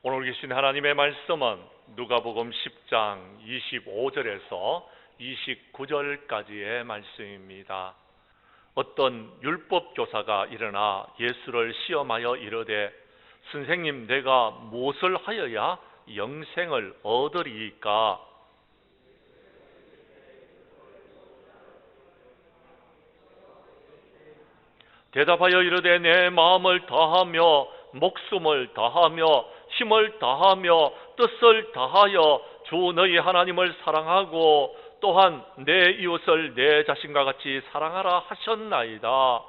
오늘 계신 하나님의 말씀은 누가복음 10장 25절에서 29절까지의 말씀입니다. 어떤 율법 교사가 일어나 예수를 시험하여 이르되 선생님, 내가 무엇을 하여야 영생을 얻으리이까? 대답하여 이르되 내 마음을 다하며 목숨을 다하며 힘을 다하며 뜻을 다하여 주 너희 하나님을 사랑하고 또한 내 이웃을 내 자신과 같이 사랑하라 하셨나이다.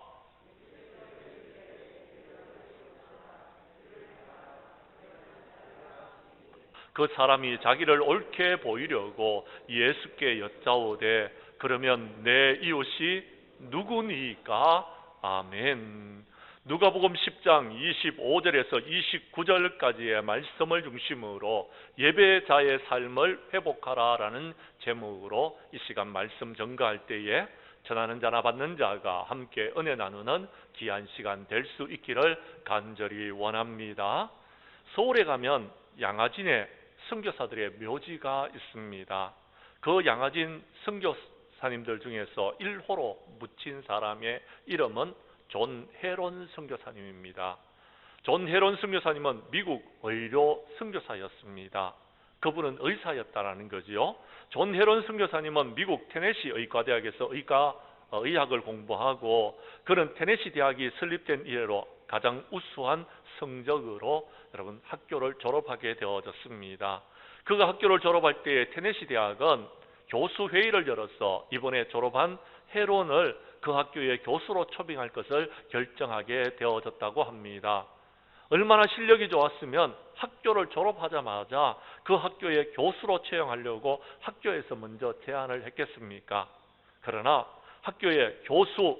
그 사람이 자기를 옳게 보이려고 예수께 여짜오되 그러면 내 이웃이 누구니까? 아멘. 누가복음 10장 25절에서 29절까지의 말씀을 중심으로 예배자의 삶을 회복하라라는 제목으로 이 시간 말씀 전가할 때에 전하는 자나 받는 자가 함께 은혜 나누는 귀한 시간 될 수 있기를 간절히 원합니다. 서울에 가면 양화진에 선교사들의 묘지가 있습니다. 그 양화진 선교사님들 중에서 1호로 묻힌 사람의 이름은 존 헤론 선교사님입니다. 존 헤론 선교사님은 미국 의료 선교사였습니다. 그분은 의사였다라는 거지요. 존 헤론 선교사님은 미국 테네시 의과대학에서 의학을 공부하고 그는 테네시 대학이 설립된 이래로 가장 우수한 성적으로 여러분 학교를 졸업하게 되어졌습니다. 그가 학교를 졸업할 때에 테네시 대학은 교수회의를 열어서 이번에 졸업한 헤론을 그 학교의 교수로 초빙할 것을 결정하게 되어졌다고 합니다. 얼마나 실력이 좋았으면 학교를 졸업하자마자 그 학교의 교수로 채용하려고 학교에서 먼저 제안을 했겠습니까? 그러나 학교의 교수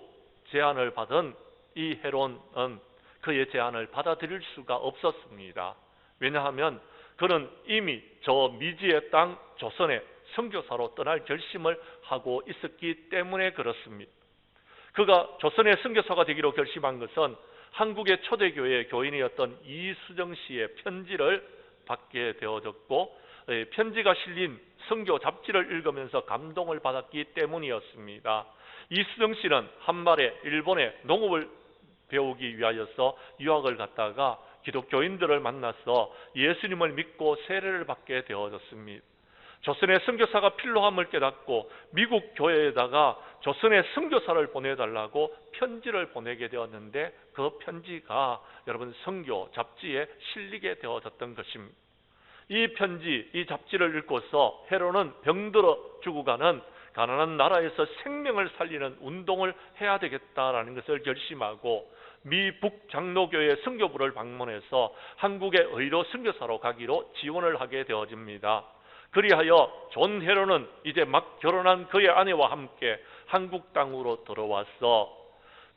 제안을 받은 이 헤론은 그의 제안을 받아들일 수가 없었습니다. 왜냐하면 그는 이미 저 미지의 땅 조선에 선교사로 떠날 결심을 하고 있었기 때문에 그렇습니다. 그가 조선의 선교사가 되기로 결심한 것은 한국의 초대교회 교인이었던 이수정 씨의 편지를 받게 되어졌고 편지가 실린 선교 잡지를 읽으면서 감동을 받았기 때문이었습니다. 이수정 씨는 한말에 일본의 농업을 배우기 위하여서 유학을 갔다가 기독교인들을 만나서 예수님을 믿고 세례를 받게 되어졌습니다. 조선의 선교사가 필요함을 깨닫고 미국 교회에다가 조선의 선교사를 보내달라고 편지를 보내게 되었는데 그 편지가 여러분 선교 잡지에 실리게 되어졌던 것입니다. 이 편지, 이 잡지를 읽고서 헤롯은 병들어 죽어가는 가난한 나라에서 생명을 살리는 운동을 해야 되겠다라는 것을 결심하고 미 북장로교회 선교부를 방문해서 한국의 의료 선교사로 가기로 지원을 하게 되어집니다. 그리하여 존 헤롯은 이제 막 결혼한 그의 아내와 함께 한국 땅으로 들어와서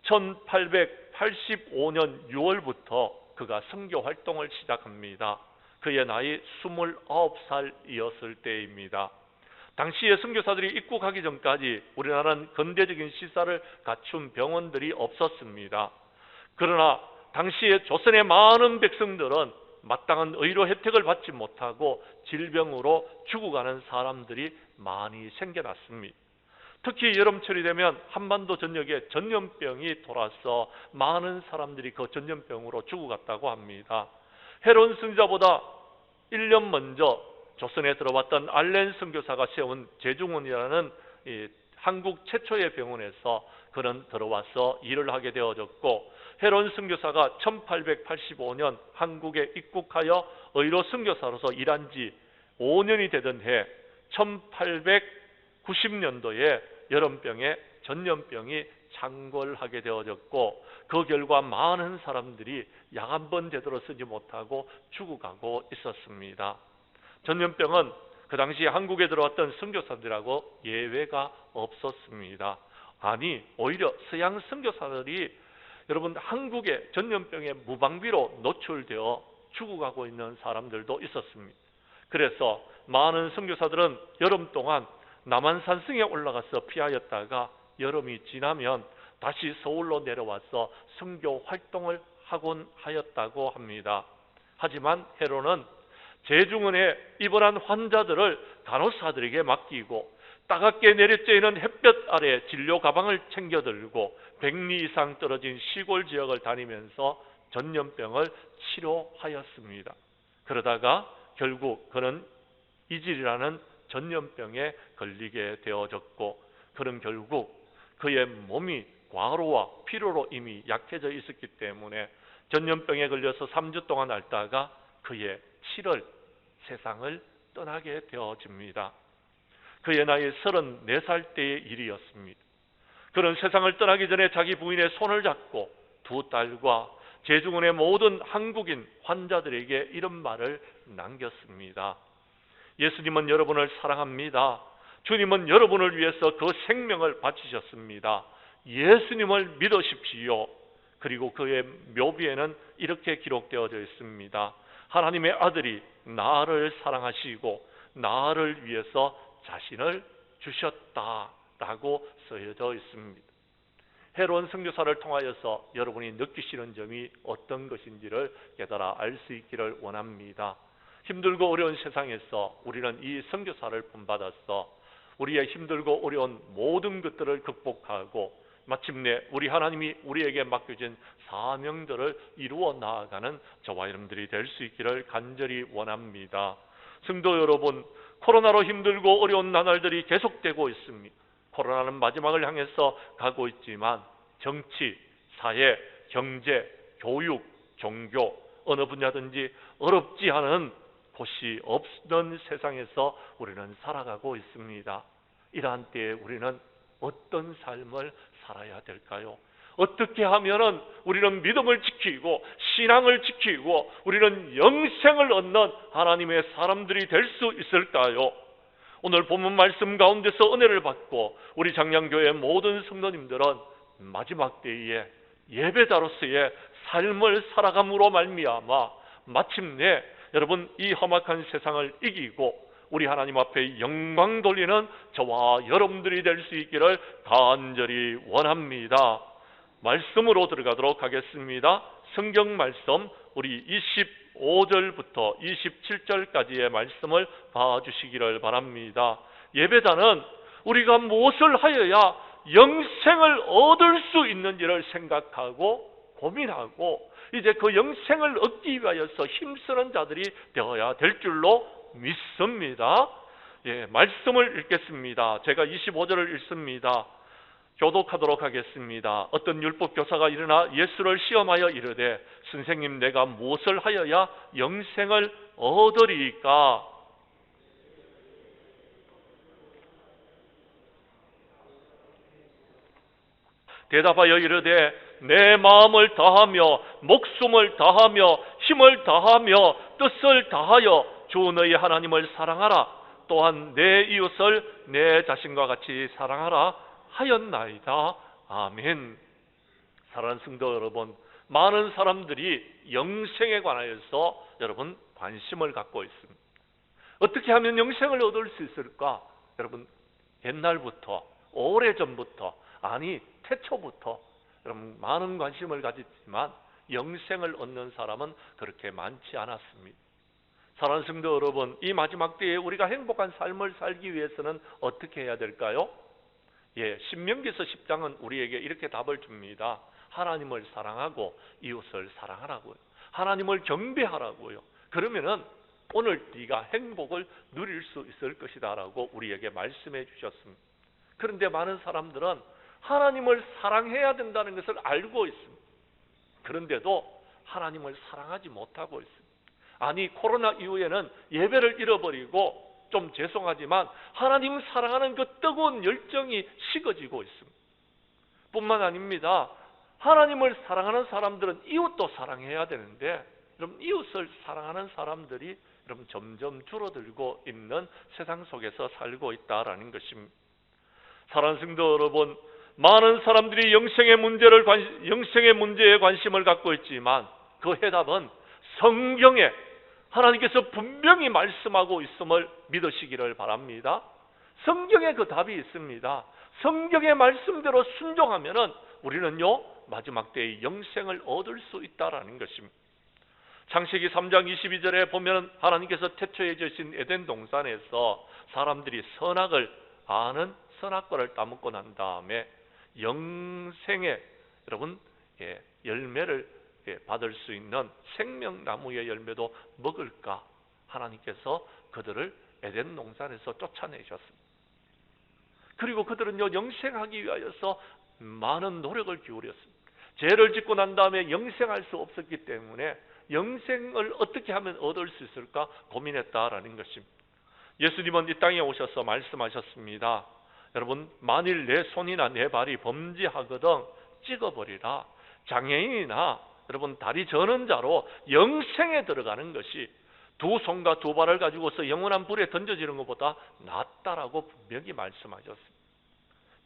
1885년 6월부터 그가 선교 활동을 시작합니다. 그의 나이 29살이었을 때입니다. 당시에 선교사들이 입국하기 전까지 우리나라는 근대적인 시설을 갖춘 병원들이 없었습니다. 그러나 당시에 조선의 많은 백성들은 마땅한 의료 혜택을 받지 못하고 질병으로 죽어가는 사람들이 많이 생겨났습니다. 특히 여름철이 되면 한반도 전역에 전염병이 돌아서 많은 사람들이 그 전염병으로 죽어갔다고 합니다. 헤롯 선지자보다 1년 먼저 조선에 들어왔던 알렌 선교사가 세운 제중원이라는 한국 최초의 병원에서 그는 들어와서 일을 하게 되어졌고 헤롯 선교사가 1885년 한국에 입국하여 의료 선교사로서 일한 지 5년이 되던 해 1890년도에 여름병에 전염병이 창궐하게 되어졌고 그 결과 많은 사람들이 약 한 번 제대로 쓰지 못하고 죽어가고 있었습니다. 전염병은 그 당시 한국에 들어왔던 선교사들하고 예외가 없었습니다. 아니 오히려 서양 선교사들이 여러분 한국의 전염병에 무방비로 노출되어 죽어가고 있는 사람들도 있었습니다. 그래서 많은 선교사들은 여름 동안 남한산성에 올라가서 피하였다가 여름이 지나면 다시 서울로 내려와서 선교 활동을 하곤 하였다고 합니다. 하지만 헤롯은 재중원에 입원한 환자들을 간호사들에게 맡기고 따갑게 내리쬐는 햇볕 아래 진료 가방을 챙겨 들고 100리 이상 떨어진 시골 지역을 다니면서 전염병을 치료하였습니다. 그러다가 결국 그는 이질이라는 전염병에 걸리게 되어졌고, 그는 결국 그의 몸이 과로와 피로로 이미 약해져 있었기 때문에 전염병에 걸려서 3주 동안 앓다가 그의 7월 세상을 떠나게 되어집니다. 그의 나이 34살 때의 일이었습니다. 그는 세상을 떠나기 전에 자기 부인의 손을 잡고 두 딸과 재중원의 모든 한국인 환자들에게 이런 말을 남겼습니다. 예수님은 여러분을 사랑합니다. 주님은 여러분을 위해서 그 생명을 바치셨습니다. 예수님을 믿으십시오. 그리고 그의 묘비에는 이렇게 기록되어져 있습니다. 하나님의 아들이 나를 사랑하시고 나를 위해서 자신을 주셨다라고 쓰여져 있습니다. 헤롯 선교사를 통하여서 여러분이 느끼시는 점이 어떤 것인지를 깨달아 알 수 있기를 원합니다. 힘들고 어려운 세상에서 우리는 이 선교사를 본받아서 우리의 힘들고 어려운 모든 것들을 극복하고 마침내 우리 하나님이 우리에게 맡겨진 사명들을 이루어 나아가는 저와 여러분들이 될 수 있기를 간절히 원합니다. 성도 여러분, 코로나로 힘들고 어려운 나날들이 계속되고 있습니다. 코로나는 마지막을 향해서 가고 있지만 정치, 사회, 경제, 교육, 종교 어느 분야든지 어렵지 않은 곳이 없는 세상에서 우리는 살아가고 있습니다. 이러한 때에 우리는 어떤 삶을 살아야 될까요? 어떻게 하면은 우리는 믿음을 지키고 신앙을 지키고 우리는 영생을 얻는 하나님의 사람들이 될 수 있을까요? 오늘 본문 말씀 가운데서 은혜를 받고 우리 장량교회 모든 성도님들은 마지막 때에 예배자로서의 삶을 살아감으로 말미암아 마침내 여러분 이 험악한 세상을 이기고 우리 하나님 앞에 영광 돌리는 저와 여러분들이 될 수 있기를 간절히 원합니다. 말씀으로 들어가도록 하겠습니다. 성경 말씀 우리 25절부터 27절까지의 말씀을 봐주시기를 바랍니다. 예배자는 우리가 무엇을 하여야 영생을 얻을 수 있는지를 생각하고 고민하고 이제 그 영생을 얻기 위하여서 힘쓰는 자들이 되어야 될 줄로 믿습니다. 말씀을 읽겠습니다. 제가 25절을 읽습니다. 교독하도록 하겠습니다. 어떤 율법교사가 일어나 예수를 시험하여 이르되 선생님, 내가 무엇을 하여야 영생을 얻으리까? 대답하여 이르되 내 마음을 다하며 목숨을 다하며 힘을 다하며 뜻을 다하여 주 너희 하나님을 사랑하라. 또한 내 이웃을 내 자신과 같이 사랑하라 하였나이다. 아멘. 사랑하는 성도 여러분, 많은 사람들이 영생에 관하여서 여러분 관심을 갖고 있습니다. 어떻게 하면 영생을 얻을 수 있을까? 여러분 옛날부터 오래전부터 아니 태초부터 여러분 많은 관심을 가졌지만 영생을 얻는 사람은 그렇게 많지 않았습니다. 사랑하는 성도 여러분, 이 마지막 때에 우리가 행복한 삶을 살기 위해서는 어떻게 해야 될까요? 신명기서 10장은 우리에게 이렇게 답을 줍니다. 하나님을 사랑하고 이웃을 사랑하라고요. 하나님을 경배하라고요. 그러면은 오늘 네가 행복을 누릴 수 있을 것이다 라고 우리에게 말씀해 주셨습니다. 그런데 많은 사람들은 하나님을 사랑해야 된다는 것을 알고 있습니다. 그런데도 하나님을 사랑하지 못하고 있습니다. 아니 코로나 이후에는 예배를 잃어버리고 좀 죄송하지만 하나님 사랑하는 그 뜨거운 열정이 식어지고 있습니다. 뿐만 아닙니다. 하나님을 사랑하는 사람들은 이웃도 사랑해야 되는데 여러분 이웃을 사랑하는 사람들이 여러분 점점 줄어들고 있는 세상 속에서 살고 있다라는 것입니다. 사랑하는 성도 여러분, 많은 사람들이 영생의 문제에 관심을 갖고 있지만 그 해답은 성경에 하나님께서 분명히 말씀하고 있음을 믿으시기를 바랍니다. 성경에 그 답이 있습니다. 성경의 말씀대로 순종하면은 우리는요 마지막 때에 영생을 얻을 수 있다라는 것입니다. 창세기 3장 22절에 보면 하나님께서 태초에 지으신 에덴 동산에서 사람들이 선악을 아는 선악과를 따먹고 난 다음에 영생의 여러분 열매를 받을 수 있는 생명나무의 열매도 먹을까 하나님께서 그들을 에덴 동산에서 쫓아내셨습니다. 그리고 그들은요 영생하기 위하여서 많은 노력을 기울였습니다. 죄를 짓고 난 다음에 영생할 수 없었기 때문에 영생을 어떻게 하면 얻을 수 있을까 고민했다라는 것입니다. 예수님은 이 땅에 오셔서 말씀하셨습니다. 여러분, 만일 내 손이나 내 발이 범죄하거든 찍어버리라. 장애인이나 여러분 다리 저는 자로 영생에 들어가는 것이 두 손과 두 발을 가지고서 영원한 불에 던져지는 것보다 낫다라고 분명히 말씀하셨습니다.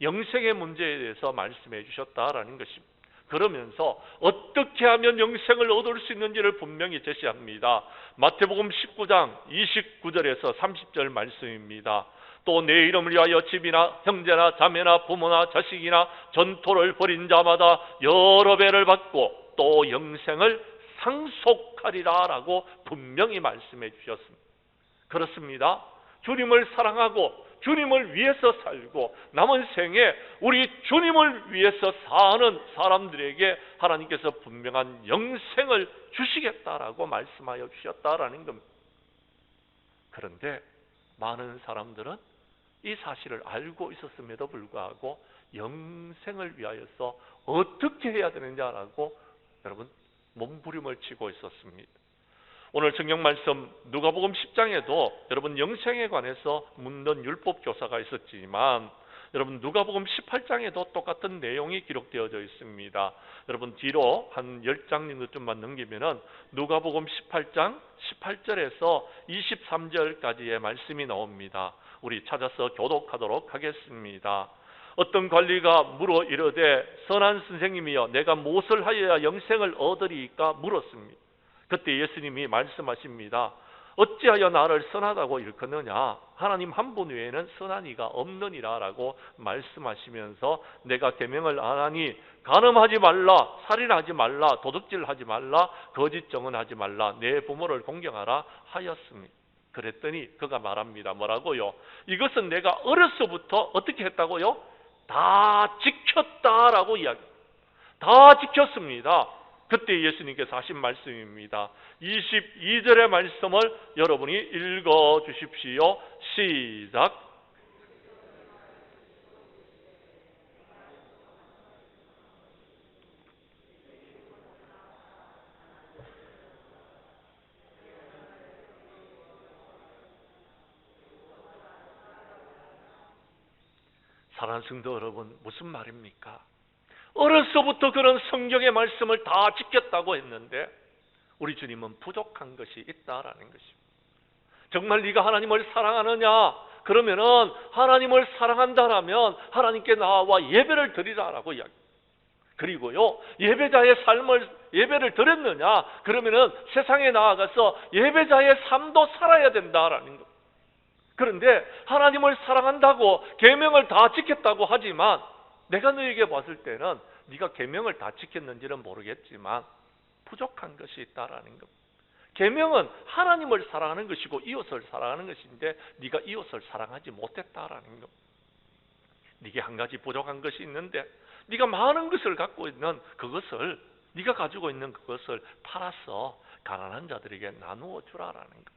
영생의 문제에 대해서 말씀해 주셨다라는 것입니다. 그러면서 어떻게 하면 영생을 얻을 수 있는지를 분명히 제시합니다. 마태복음 19장 29절에서 30절 말씀입니다. 또 내 이름을 위하여 집이나 형제나 자매나 부모나 자식이나 전토를 벌인 자마다 여러 배를 받고 또 영생을 상속하리라 라고 분명히 말씀해 주셨습니다. 그렇습니다. 주님을 사랑하고 주님을 위해서 살고 남은 생에 우리 주님을 위해서 사는 사람들에게 하나님께서 분명한 영생을 주시겠다라고 말씀하여 주셨다라는 겁니다. 그런데 많은 사람들은 이 사실을 알고 있었음에도 불구하고 영생을 위하여서 어떻게 해야 되느냐라고 여러분 몸부림을 치고 있었습니다. 오늘 성경 말씀 누가복음 10장에도 여러분 영생에 관해서 묻는 율법 교사가 있었지만 여러분 누가복음 18장에도 똑같은 내용이 기록되어져 있습니다. 여러분 뒤로 한 10장쯤만 넘기면은 누가복음 18장 18절에서 23절까지의 말씀이 나옵니다. 우리 찾아서 교독하도록 하겠습니다. 어떤 관리가 물어 이르되 선한 선생님이여 내가 무엇을 하여야 영생을 얻으리까 물었습니다. 그때 예수님이 말씀하십니다. 어찌하여 나를 선하다고 일컫느냐? 하나님 한 분 외에는 선한 이가 없느니라 라고 말씀하시면서 내가 계명을 안 하니 간음하지 말라, 살인하지 말라, 도둑질하지 말라, 거짓 증언하지 말라, 내 부모를 공경하라 하였습니다. 그랬더니 그가 말합니다. 뭐라고요? 이것은 내가 어려서부터 어떻게 했다고요? 다 지켰다라고 이야기합니다. 다 지켰습니다. 그때 예수님께서 하신 말씀입니다. 22절의 말씀을 여러분이 읽어 주십시오. 시작. 사랑하는 성도 여러분, 무슨 말입니까? 어려서부터 그런 성경의 말씀을 다 지켰다고 했는데 우리 주님은 부족한 것이 있다라는 것입니다. 정말 네가 하나님을 사랑하느냐? 그러면은 하나님을 사랑한다라면 하나님께 나와 예배를 드리라라고 이야기. 그리고요 예배자의 삶을 예배를 드렸느냐? 그러면은 세상에 나아가서 예배자의 삶도 살아야 된다라는 것. 그런데 하나님을 사랑한다고 계명을 다 지켰다고 하지만 내가 너에게 봤을 때는 네가 계명을 다 지켰는지는 모르겠지만 부족한 것이 있다라는 것. 계명은 하나님을 사랑하는 것이고 이웃을 사랑하는 것인데 네가 이웃을 사랑하지 못했다라는 것. 네게 한 가지 부족한 것이 있는데 네가 많은 것을 갖고 있는 그것을 네가 가지고 있는 그것을 팔아서 가난한 자들에게 나누어 주라라는 것.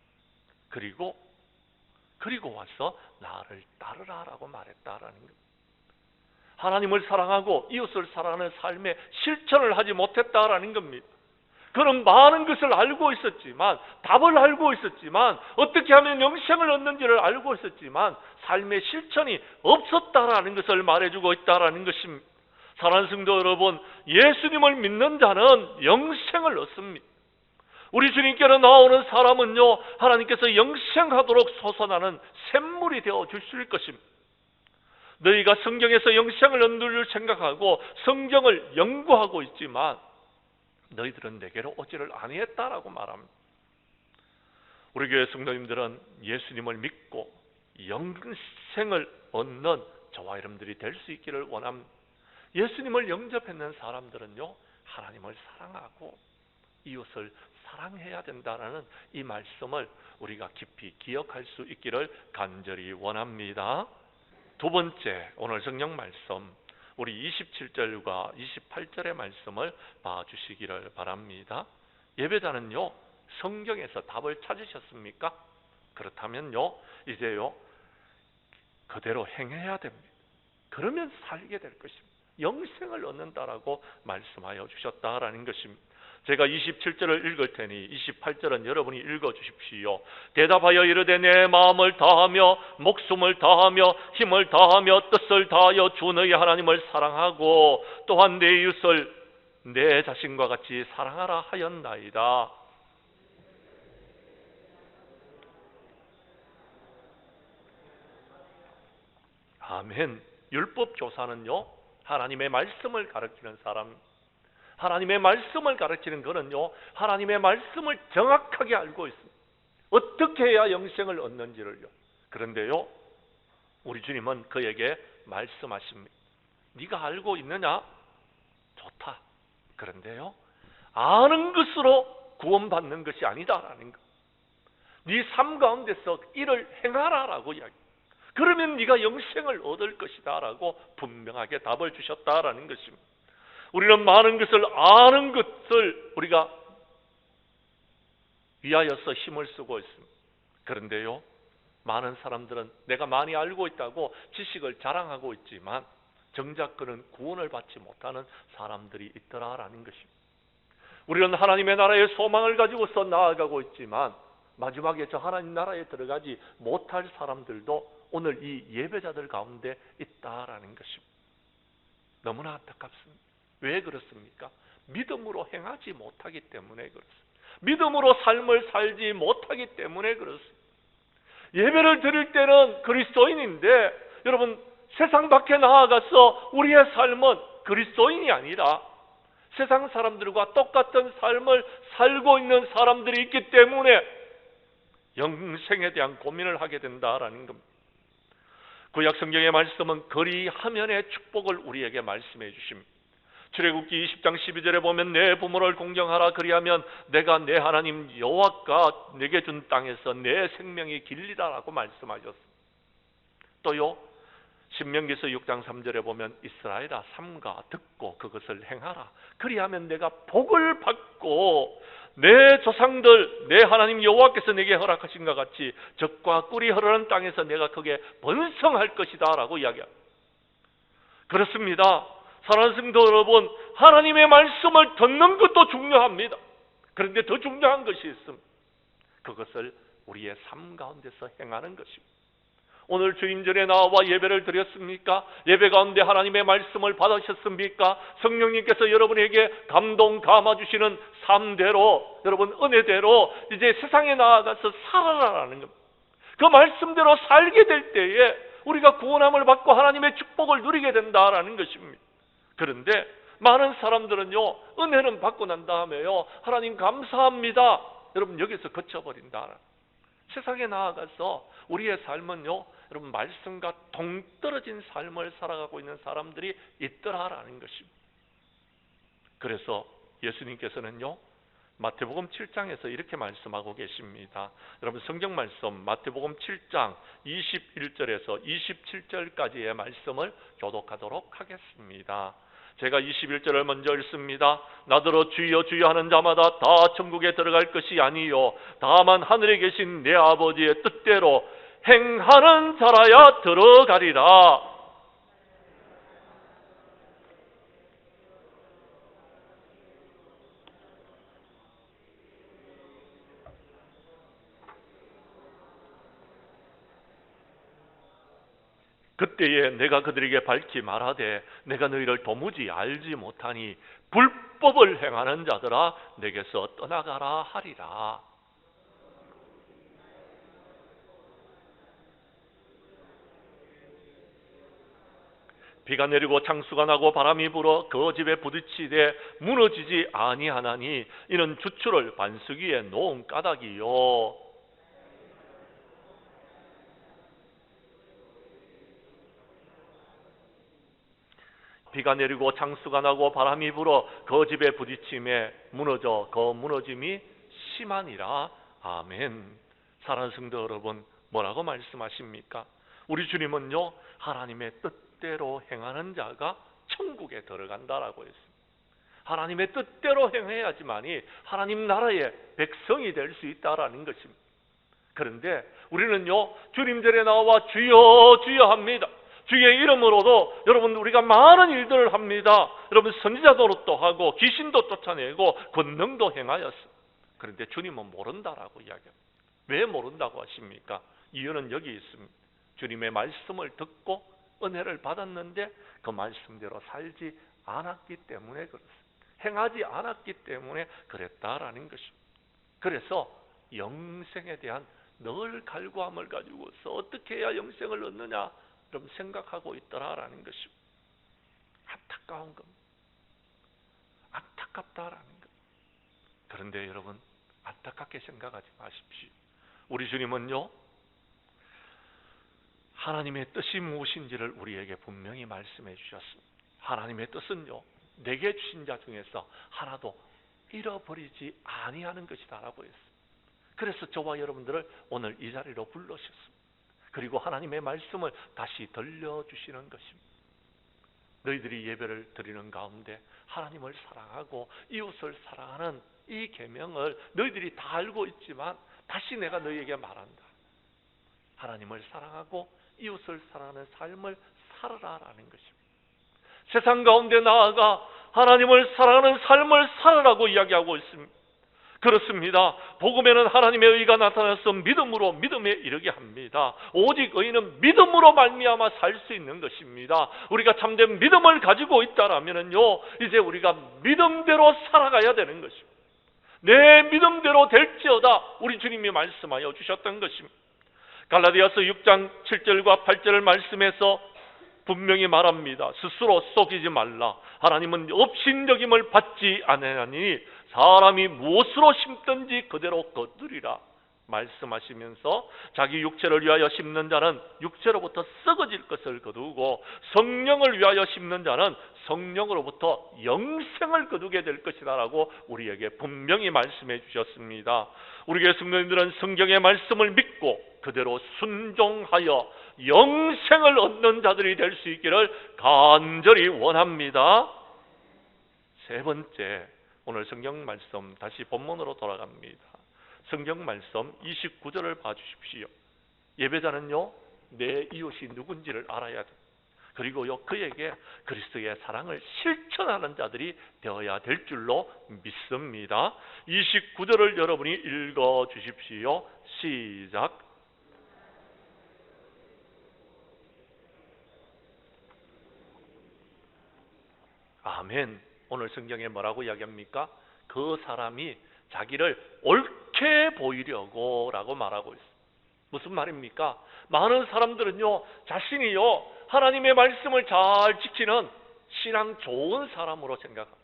그리고 와서 나를 따르라라고 말했다라는 것. 하나님을 사랑하고 이웃을 사랑하는 삶의 실천을 하지 못했다라는 겁니다. 그런 많은 것을 알고 있었지만 답을 알고 있었지만 어떻게 하면 영생을 얻는지를 알고 있었지만 삶의 실천이 없었다라는 것을 말해주고 있다라는 것입니다. 사랑하는 성도 여러분, 예수님을 믿는 자는 영생을 얻습니다. 우리 주님께로 나오는 사람은요 하나님께서 영생하도록 솟아나는 샘물이 되어 주실 것입니다. 너희가 성경에서 영생을 얻는 생각하고 성경을 연구하고 있지만 너희들은 내게로 오지를 아니했다라고 말합니다. 우리 교회 성도님들은 예수님을 믿고 영생을 얻는 저와 여러분들이 될 수 있기를 원합니다. 예수님을 영접했는 사람들은요 하나님을 사랑하고 이웃을 사랑해야 된다라는 이 말씀을 우리가 깊이 기억할 수 있기를 간절히 원합니다. 두 번째, 오늘 성경 말씀 우리 27절과 28절의 말씀을 봐주시기를 바랍니다. 예배자는요, 성경에서 답을 찾으셨습니까? 그렇다면요, 이제요 그대로 행해야 됩니다. 그러면 살게 될 것입니다. 영생을 얻는다라고 말씀하여 주셨다라는 것입니다. 제가 27절을 읽을 테니 28절은 여러분이 읽어주십시오. 대답하여 이르되 내 마음을 다하며 목숨을 다하며 힘을 다하며 뜻을 다하여 주 너희 하나님을 사랑하고 또한 내 이웃을 내 자신과 같이 사랑하라 하였나이다. 아멘. 율법교사는요, 하나님의 말씀을 가르치는 사람, 하나님의 말씀을 가르치는 그는요, 하나님의 말씀을 정확하게 알고 있습니다. 어떻게 해야 영생을 얻는지를요. 그런데요, 우리 주님은 그에게 말씀하십니다. 네가 알고 있느냐? 좋다. 그런데요, 아는 것으로 구원받는 것이 아니다라는 것. 네 삶 가운데서 이를 행하라라고 이야기합니다. 그러면 네가 영생을 얻을 것이다 라고 분명하게 답을 주셨다라는 것입니다. 우리는 많은 것을 아는 것을 우리가 위하여서 힘을 쓰고 있습니다. 그런데요, 많은 사람들은 내가 많이 알고 있다고 지식을 자랑하고 있지만 정작 그는 구원을 받지 못하는 사람들이 있더라라는 것입니다. 우리는 하나님의 나라의 소망을 가지고서 나아가고 있지만 마지막에 저 하나님 나라에 들어가지 못할 사람들도 오늘 이 예배자들 가운데 있다라는 것입니다. 너무나 안타깝습니다. 왜 그렇습니까? 믿음으로 행하지 못하기 때문에 그렇습니다. 믿음으로 삶을 살지 못하기 때문에 그렇습니다. 예배를 드릴 때는 그리스도인인데 여러분, 세상 밖에 나아가서 우리의 삶은 그리스도인이 아니라 세상 사람들과 똑같은 삶을 살고 있는 사람들이 있기 때문에 영생에 대한 고민을 하게 된다라는 겁니다. 구약 성경의 말씀은 그리하면의 축복을 우리에게 말씀해 주십니다. 출애굽기 20장 12절에 보면 내 부모를 공경하라 그리하면 내가 내 하나님 여호와가 내게 준 땅에서 내 생명이 길리라라고 말씀하셨습니다. 또요, 신명기서 6장 3절에 보면 이스라엘아 삼가 듣고 그것을 행하라 그리하면 내가 복을 받고 내 조상들 내 하나님 여호와께서 내게 허락하신 것 같이 젖과 꿀이 흐르는 땅에서 내가 크게 번성할 것이다 라고 이야기합니다. 그렇습니다. 사랑하는 성도 여러분, 하나님의 말씀을 듣는 것도 중요합니다. 그런데 더 중요한 것이 있습니다. 그것을 우리의 삶 가운데서 행하는 것입니다. 오늘 주임전에 나와 예배를 드렸습니까? 예배 가운데 하나님의 말씀을 받으셨습니까? 성령님께서 여러분에게 감동 감아주시는 삶대로, 여러분 은혜대로 이제 세상에 나아가서 살아라라는 겁니다. 그 말씀대로 살게 될 때에 우리가 구원함을 받고 하나님의 축복을 누리게 된다라는 것입니다. 그런데 많은 사람들은요, 은혜는 받고 난 다음에요, 하나님 감사합니다, 여러분 여기서 그쳐버린다. 세상에 나아가서 우리의 삶은요, 여러분 말씀과 동떨어진 삶을 살아가고 있는 사람들이 있더라라는 것입니다. 그래서 예수님께서는요, 마태복음 7장에서 이렇게 말씀하고 계십니다. 여러분 성경 말씀 마태복음 7장 21절에서 27절까지의 말씀을 교독하도록 하겠습니다. 제가 21절을 먼저 읽습니다. 나더러 주여 주여 하는 자마다 다 천국에 들어갈 것이 아니요 다만 하늘에 계신 내 아버지의 뜻대로 행하는 자라야 들어가리라. 그때에 내가 그들에게 밝히 말하되 내가 너희를 도무지 알지 못하니 불법을 행하는 자들아 내게서 떠나가라 하리라. 비가 내리고 창수가 나고 바람이 불어 그 집에 부딪히되 무너지지 아니하나니 이는 주추를 반석 위에 놓은 까닭이요. 비가 내리고 창수가 나고 바람이 불어 그 집에 부딪힘에 무너져 그 무너짐이 하심하니라. 아멘. 사랑하는 성도 여러분, 뭐라고 말씀하십니까? 우리 주님은요, 하나님의 뜻대로 행하는 자가 천국에 들어간다라고 했습니다. 하나님의 뜻대로 행해야지만이 하나님 나라의 백성이 될 수 있다라는 것입니다. 그런데 우리는요, 주님 전에 나와 주여 주여 합니다. 주의 이름으로도 여러분 우리가 많은 일들을 합니다. 여러분 선지자 노릇도 하고 귀신도 쫓아내고 권능도 행하였습니다. 그런데 주님은 모른다라고 이야기합니다. 왜 모른다고 하십니까? 이유는 여기 있습니다. 주님의 말씀을 듣고 은혜를 받았는데 그 말씀대로 살지 않았기 때문에 그렇습니다. 행하지 않았기 때문에 그랬다라는 것입니다. 그래서 영생에 대한 늘 갈구함을 가지고서 어떻게 해야 영생을 얻느냐 좀 생각하고 있더라라는 것입니다. 안타까운 겁니다. 안타깝다라는 것. 그런데 여러분 안타깝게 생각하지 마십시오. 우리 주님은요, 하나님의 뜻이 무엇인지를 우리에게 분명히 말씀해 주셨습니다. 하나님의 뜻은요, 내게 주신 자 중에서 하나도 잃어버리지 아니하는 것이다라고 했습니다. 그래서 저와 여러분들을 오늘 이 자리로 불러주셨습니다. 그리고 하나님의 말씀을 다시 들려주시는 것입니다. 너희들이 예배를 드리는 가운데 하나님을 사랑하고 이웃을 사랑하는 이 계명을 너희들이 다 알고 있지만 다시 내가 너희에게 말한다. 하나님을 사랑하고 이웃을 사랑하는 삶을 살아라라는 것입니다. 세상 가운데 나아가 하나님을 사랑하는 삶을 살아라고 이야기하고 있습니다. 그렇습니다. 복음에는 하나님의 의가 나타나서 믿음으로 믿음에 이르게 합니다. 오직 의는 믿음으로 말미암아 살 수 있는 것입니다. 우리가 참된 믿음을 가지고 있다라면요, 이제 우리가 믿음대로 살아가야 되는 것입니다. 내 믿음대로 될지어다 우리 주님이 말씀하여 주셨던 것입니다. 갈라디아서 6장 7절과 8절을 말씀해서 분명히 말합니다. 스스로 속이지 말라. 하나님은 업신여김을 받지 아니하니 사람이 무엇으로 심든지 그대로 거두리라 말씀하시면서 자기 육체를 위하여 심는 자는 육체로부터 썩어질 것을 거두고 성령을 위하여 심는 자는 성령으로부터 영생을 거두게 될 것이다 라고 우리에게 분명히 말씀해 주셨습니다. 우리 교회 성도님들은 성경의 말씀을 믿고 그대로 순종하여 영생을 얻는 자들이 될 수 있기를 간절히 원합니다. 세 번째, 오늘 성경 말씀 다시 본문으로 돌아갑니다. 성경 말씀 29절을 봐주십시오. 예배자는요, 내 이웃이 누군지를 알아야 됩니다. 그리고요, 그에게 그리스도의 사랑을 실천하는 자들이 되어야 될 줄로 믿습니다. 29절을 여러분이 읽어 주십시오. 시작. 아멘. 오늘 성경에 뭐라고 이야기합니까? 그 사람이 자기를 옳게 보이려고 라고 말하고 있어요. 무슨 말입니까? 많은 사람들은요, 자신이요, 하나님의 말씀을 잘 지키는 신앙 좋은 사람으로 생각합니다.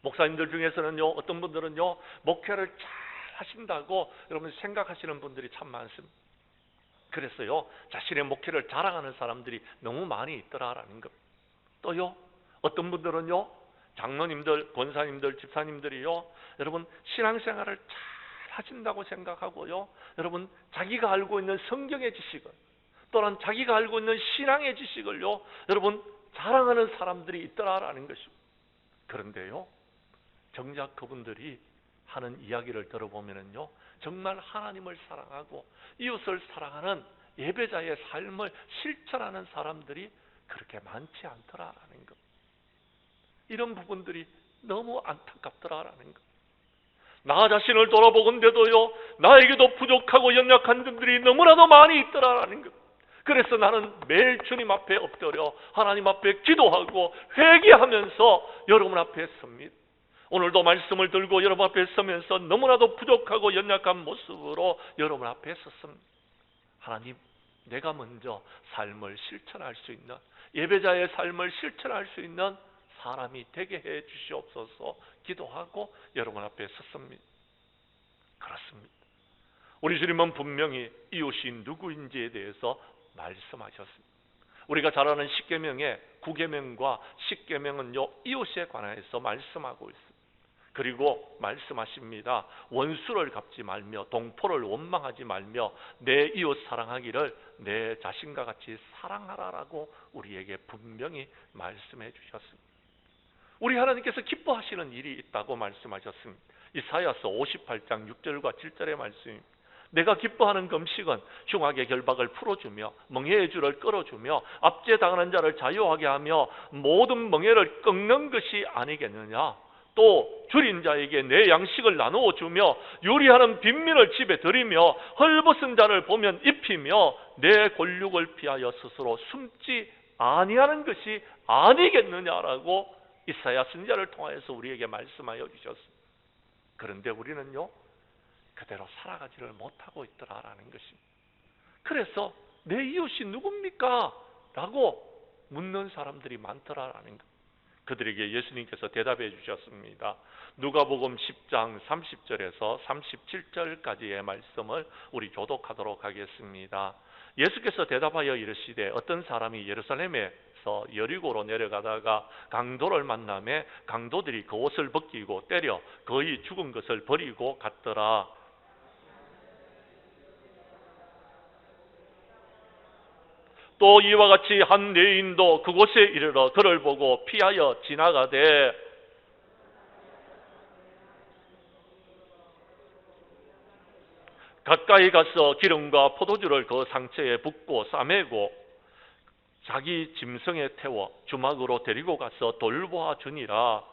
목사님들 중에서는요, 어떤 분들은요, 목회를 잘 하신다고 여러분 생각하시는 분들이 참 많습니다. 그래서요, 자신의 목회를 자랑하는 사람들이 너무 많이 있더라라는 겁니다. 또요, 어떤 분들은요, 장로님들, 권사님들, 집사님들이요, 여러분 신앙생활을 잘 하신다고 생각하고요, 여러분 자기가 알고 있는 성경의 지식을, 또는 자기가 알고 있는 신앙의 지식을요, 여러분 자랑하는 사람들이 있더라라는 것입니다. 그런데요, 정작 그분들이 하는 이야기를 들어보면은요, 정말 하나님을 사랑하고 이웃을 사랑하는 예배자의 삶을 실천하는 사람들이 그렇게 많지 않더라라는 것. 이런 부분들이 너무 안타깝더라라는 것. 나 자신을 돌아보건대도요, 나에게도 부족하고 연약한 점들이 너무나도 많이 있더라라는 것. 그래서 나는 매일 주님 앞에 엎드려 하나님 앞에 기도하고 회개하면서 여러분 앞에 섭니다. 오늘도 말씀을 들고 여러분 앞에 서면서 너무나도 부족하고 연약한 모습으로 여러분 앞에 섰습니다. 하나님, 내가 먼저 삶을 실천할 수 있는, 예배자의 삶을 실천할 수 있는 사람이 되게 해 주시옵소서 기도하고 여러분 앞에 섰습니다. 그렇습니다. 우리 주님은 분명히 이웃이 누구인지에 대해서 말씀하셨습니다. 우리가 잘 아는 십계명의 9계명과 10계명은요, 이웃에 관해서 말씀하고 있습니다. 그리고 말씀하십니다. 원수를 갚지 말며 동포를 원망하지 말며 내 이웃 사랑하기를 내 자신과 같이 사랑하라라고 우리에게 분명히 말씀해 주셨습니다. 우리 하나님께서 기뻐하시는 일이 있다고 말씀하셨습니다. 이사야서 58장 6절과 7절의 말씀입니다. 내가 기뻐하는 금식은 흉악의 결박을 풀어주며 멍에의 줄을 끌어주며 압제당하는 자를 자유하게 하며 모든 멍에를 꺾는 것이 아니겠느냐. 또 줄인 자에게 내 양식을 나누어 주며 요리하는 빈민을 집에 들이며 헐벗은 자를 보면 입히며 내 권력을 피하여 스스로 숨지 아니하는 것이 아니겠느냐라고 이사야 선지자를 통하여서 우리에게 말씀하여 주셨습니다. 그런데 우리는요, 그대로 살아가지를 못하고 있더라라는 것입니다. 그래서 내 이웃이 누굽니까? 라고 묻는 사람들이 많더라라는 것. 그들에게 예수님께서 대답해 주셨습니다. 누가복음 10장 30절에서 37절까지의 말씀을 우리 교독하도록 하겠습니다. 예수께서 대답하여 이르시되 어떤 사람이 예루살렘에서 여리고로 내려가다가 강도를 만나매 강도들이 그 옷을 벗기고 때려 거의 죽은 것을 버리고 갔더라. 또 이와 같이 한 여인도 그곳에 이르러 그를 보고 피하여 지나가되 가까이 가서 기름과 포도주를 그 상처에 붓고 싸매고 자기 짐승에 태워 주막으로 데리고 가서 돌보아 주니라.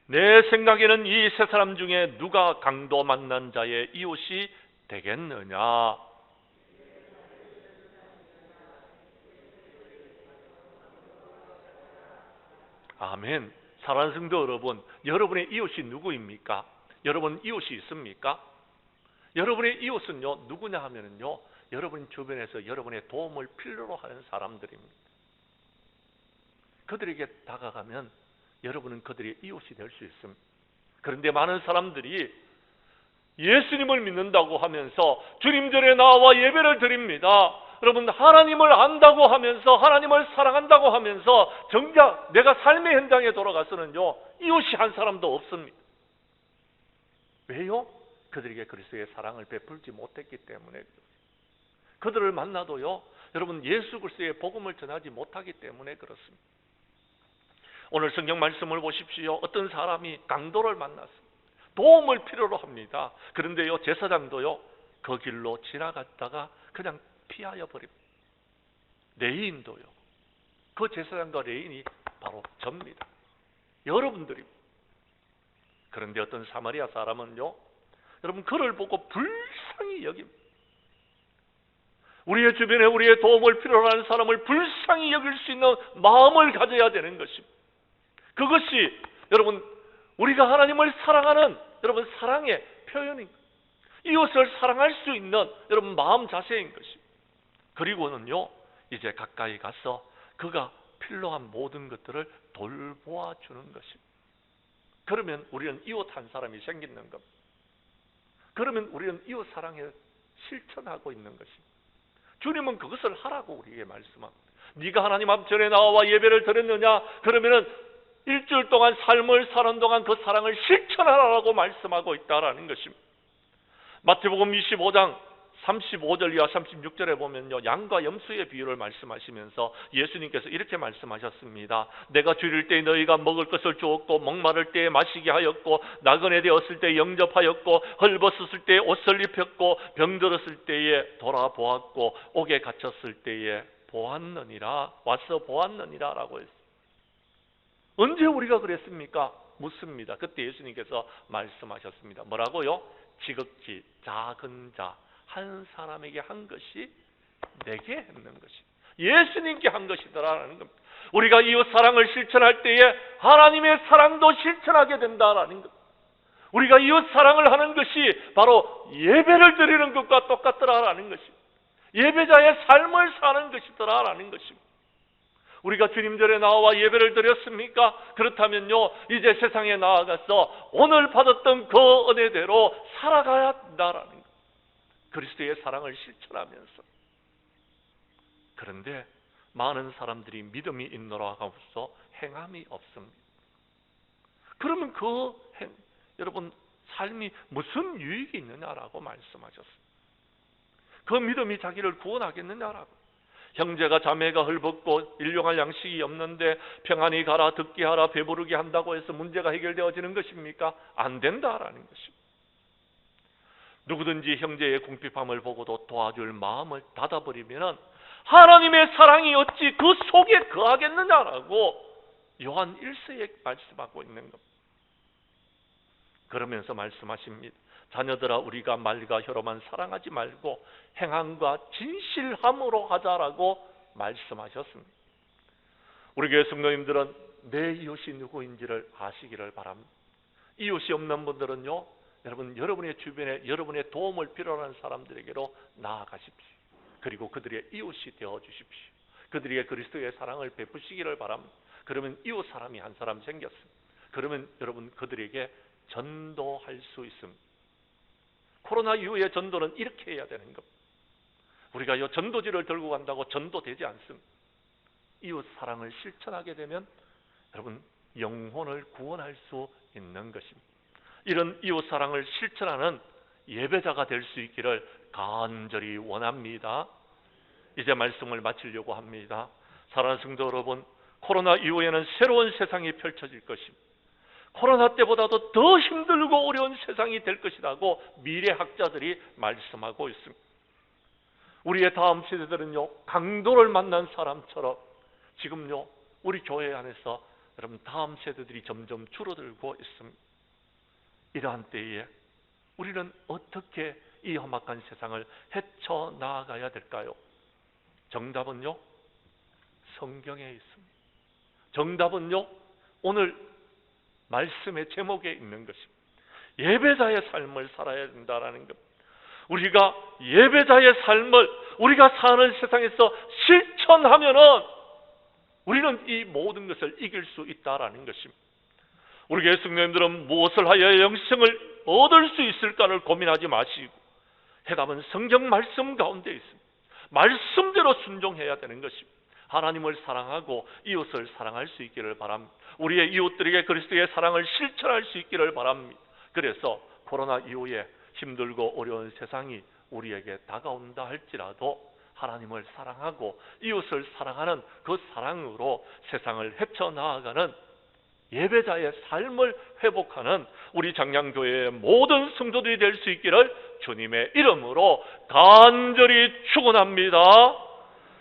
내 생각에는 이 세 사람 중에 누가 강도 만난 자의 이웃이 되겠느냐? 아멘. 사랑하는 성도 여러분, 여러분의 이웃이 누구입니까? 여러분 이웃이 있습니까? 여러분의 이웃은요, 누구냐 하면요, 여러분 주변에서 여러분의 도움을 필요로 하는 사람들입니다. 그들에게 다가가면 여러분은 그들의 이웃이 될 수 있습니다. 그런데 많은 사람들이 예수님을 믿는다고 하면서 주님절에 나와 예배를 드립니다. 여러분, 하나님을 안다고 하면서 하나님을 사랑한다고 하면서 정작 내가 삶의 현장에 돌아가서는요, 이웃이 한 사람도 없습니다. 왜요? 그들에게 그리스도의 사랑을 베풀지 못했기 때문에. 그들을 만나도요, 여러분 예수 그리스도의 복음을 전하지 못하기 때문에 그렇습니다. 오늘 성경 말씀을 보십시오. 어떤 사람이 강도를 만났습니다. 도움을 필요로 합니다. 그런데요, 제사장도요, 그 길로 지나갔다가 그냥 피하여 버립니다. 레인도요, 그 제사장과 레인이 바로 접니다. 여러분들입니다. 그런데 어떤 사마리아 사람은요, 여러분 그를 보고 불쌍히 여깁니다. 우리의 주변에 우리의 도움을 필요로 하는 사람을 불쌍히 여길 수 있는 마음을 가져야 되는 것입니다. 그것이 여러분 우리가 하나님을 사랑하는 여러분 사랑의 표현입니다. 이웃을 사랑할 수 있는 여러분 마음 자세인 것입니다. 그리고는요, 이제 가까이 가서 그가 필요한 모든 것들을 돌보아 주는 것입니다. 그러면 우리는 이웃 한 사람이 생기는 겁니다. 그러면 우리는 이웃 사랑을 실천하고 있는 것입니다. 주님은 그것을 하라고 우리에게 말씀합니다. 네가 하나님 앞전에 나와 예배를 드렸느냐? 그러면은 일주일 동안 삶을 사는 동안 그 사랑을 실천하라고 말씀하고 있다라는 것입니다. 마태복음 25장 35절 이하 36절에 보면요, 양과 염소의 비유를 말씀하시면서 예수님께서 이렇게 말씀하셨습니다. 내가 줄일 때 너희가 먹을 것을 주었고 목마를 때에 마시게 하였고 나그네 되었을 때 영접하였고 헐벗었을 때에 옷을 입혔고 병들었을 때에 돌아보았고 옥에 갇혔을 때에 보았느니라, 와서 보았느니라 라고 했습니다. 언제 우리가 그랬습니까? 묻습니다. 그때 예수님께서 말씀하셨습니다. 뭐라고요? 지극히 작은 자 한 사람에게 한 것이 내게 했는 것이 예수님께 한 것이더라라는 겁니다. 우리가 이웃 사랑을 실천할 때에 하나님의 사랑도 실천하게 된다라는 것. 우리가 이웃 사랑을 하는 것이 바로 예배를 드리는 것과 똑같더라라는 것입니다. 예배자의 삶을 사는 것이더라라는 것입니다. 우리가 주님절에 나와 예배를 드렸습니까? 그렇다면요, 이제 세상에 나아가서 오늘 받았던 그 은혜대로 살아가야 한다라는 것. 그리스도의 사랑을 실천하면서. 그런데 많은 사람들이 믿음이 있노라 하고서 행함이 없습니다. 그러면 여러분 삶이 무슨 유익이 있느냐라고 말씀하셨습니다. 그 믿음이 자기를 구원하겠느냐라고. 형제가 자매가 헐벗고 일용할 양식이 없는데 평안히 가라 듣게 하라 배부르게 한다고 해서 문제가 해결되어지는 것입니까? 안 된다라는 것입니다. 누구든지 형제의 궁핍함을 보고도 도와줄 마음을 닫아버리면 하나님의 사랑이 어찌 그 속에 거하겠느냐라고 요한 1서에 말씀하고 있는 겁니다. 그러면서 말씀하십니다. 자녀들아 우리가 말과 혀로만 사랑하지 말고 행함과 진실함으로 하자라고 말씀하셨습니다. 우리 교회 성도님들은 내 이웃이 누구인지를 아시기를 바랍니다. 이웃이 없는 분들은요, 여러분의 주변에 여러분의 도움을 필요로 하는 사람들에게로 나아가십시오. 그리고 그들의 이웃이 되어주십시오. 그들에게 그리스도의 사랑을 베푸시기를 바랍니다. 그러면 이웃 사람이 한 사람 생겼습니다. 그러면 여러분 그들에게 전도할 수 있습니다. 코로나 이후의 전도는 이렇게 해야 되는 겁니다. 우리가 이 전도지를 들고 간다고 전도되지 않습니다. 이웃 사랑을 실천하게 되면 여러분 영혼을 구원할 수 있는 것입니다. 이런 이웃 사랑을 실천하는 예배자가 될 수 있기를 간절히 원합니다. 이제 말씀을 마치려고 합니다. 사랑하는 성도 여러분, 코로나 이후에는 새로운 세상이 펼쳐질 것입니다. 코로나 때보다도 더 힘들고 어려운 세상이 될 것이라고 미래학자들이 말씀하고 있습니다. 우리의 다음 세대들은요, 강도를 만난 사람처럼 지금요, 우리 교회 안에서 여러분 다음 세대들이 점점 줄어들고 있습니다. 이러한 때에 우리는 어떻게 이 험악한 세상을 헤쳐나가야 될까요? 정답은요, 성경에 있습니다. 정답은요, 오늘 말씀의 제목에 있는 것입니다. 예배자의 삶을 살아야 된다는 것. 우리가 예배자의 삶을 우리가 사는 세상에서 실천하면은 우리는 이 모든 것을 이길 수 있다라는 것입니다. 우리 교회 성도님들은 무엇을 하여야 영생을 얻을 수 있을까를 고민하지 마시고 해답은 성경 말씀 가운데 있습니다. 말씀대로 순종해야 되는 것입니다. 하나님을 사랑하고 이웃을 사랑할 수 있기를 바랍니다. 우리의 이웃들에게 그리스도의 사랑을 실천할 수 있기를 바랍니다. 그래서 코로나 이후에 힘들고 어려운 세상이 우리에게 다가온다 할지라도 하나님을 사랑하고 이웃을 사랑하는 그 사랑으로 세상을 헤쳐나가는 예배자의 삶을 회복하는 우리 장량교회의 모든 성도들이 될 수 있기를 주님의 이름으로 간절히 축원합니다.